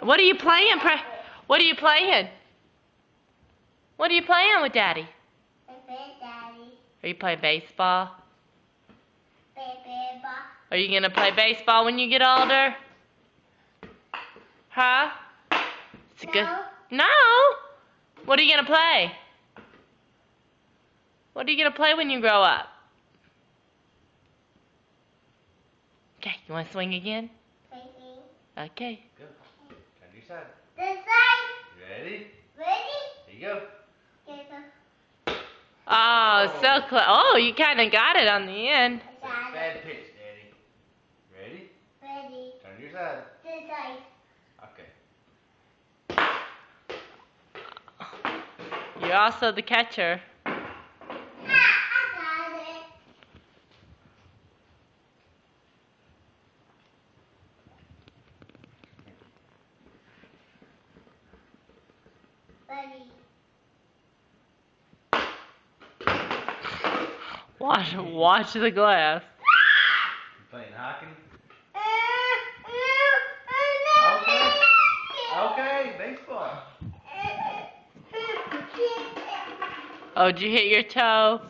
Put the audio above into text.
What are you playing? What are you playing? What are you playing with Daddy? I play Daddy. Are you playing baseball? Baseball. Are you gonna play baseball when you get older? Huh? It's No. good. No. What are you gonna play? What are you gonna play when you grow up? Okay, you wanna swing again? Swinging. Okay. Go. Turn your side. This side. Ready? Ready? Here you go. Okay, go. Oh, so close. Oh, you kind of got it on the end. It's a bad pitch, Daddy. Ready? Ready. Turn your side. This side. Okay. You're also the catcher. I got it. Ready. Watch the glass. You playing hockey? Okay, baseball. Oh, did you hit your toe?